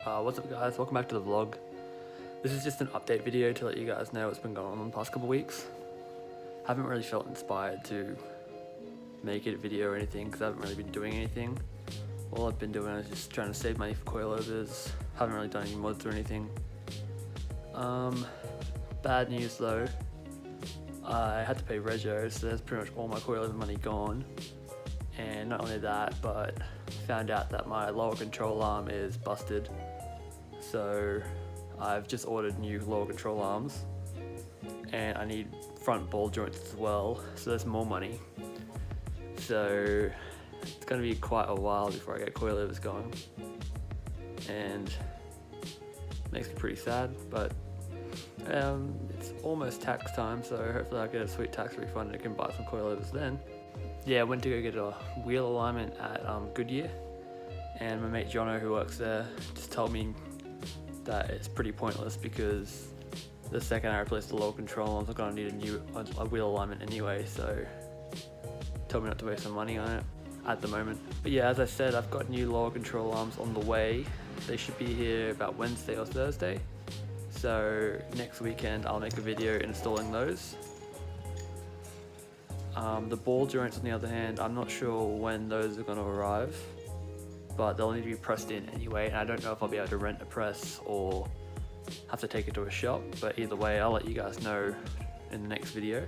What's up guys, welcome back to the vlog. This is just an update video to let you guys know what's been going on the past couple weeks. Haven't really felt inspired to make it a video or anything because I haven't really been doing anything. All I've been doing is just trying to save money for coilovers. Haven't really done any mods or anything. Bad news though, I had to pay rego, so there's pretty much all my coilover money gone. And not only that, but found out that my lower control arm is busted. So I've just ordered new lower control arms and I need front ball joints as well, so there's more money. So it's going to be quite a while before I get coilovers going, and it makes me pretty sad, but it's almost tax time, so hopefully I'll get a sweet tax refund and I can buy some coilovers then. Yeah, I went to go get a wheel alignment at Goodyear, and my mate Jono who works there just told me that it's pretty pointless because the second I replace the lower control arms I'm going to need a wheel alignment anyway, so told me not to waste some money on it at the moment. But yeah, as I said, I've got new lower control arms on the way. They should be here about Wednesday or Thursday, so next weekend I'll make a video installing those. The ball joints on the other hand, I'm not sure when those are going to arrive, but they'll need to be pressed in anyway, and I don't know if I'll be able to rent a press or have to take it to a shop, but either way I'll let you guys know in the next video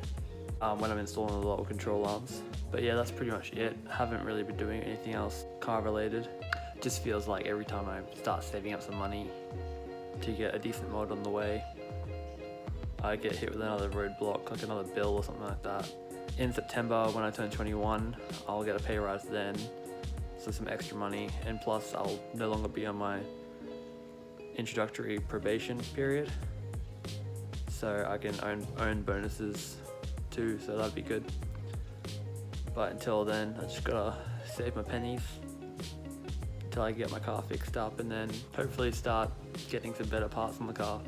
when I'm installing the lower control arms. But yeah, that's pretty much it. I haven't really been doing anything else car related. Just feels like every time I start saving up some money to get a decent mod on the way, I get hit with another roadblock, like another bill or something like that. In September, when I turn 21, I'll get a pay rise then, so some extra money, and plus I'll no longer be on my introductory probation period, so I can earn bonuses too, so that'd be good. But until then, I just gotta save my pennies until I get my car fixed up, and then hopefully start getting some better parts on the car.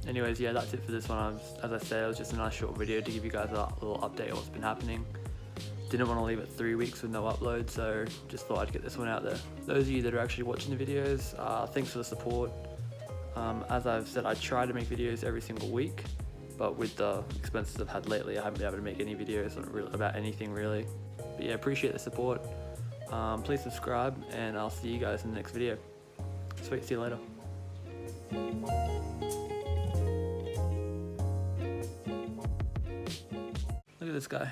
Anyways, yeah, that's it for this one. As I said, it was just a nice short video to give you guys a little update on what's been happening. Didn't want to leave it 3 weeks with no upload, so just thought I'd get this one out there. Those of you that are actually watching the videos, thanks for the support. As I've said, I try to make videos every single week, but with the expenses I've had lately, I haven't been able to make any videos about anything really. But yeah, appreciate the support. Please subscribe, and I'll see you guys in the next video. Sweet, see you later. Look at this guy.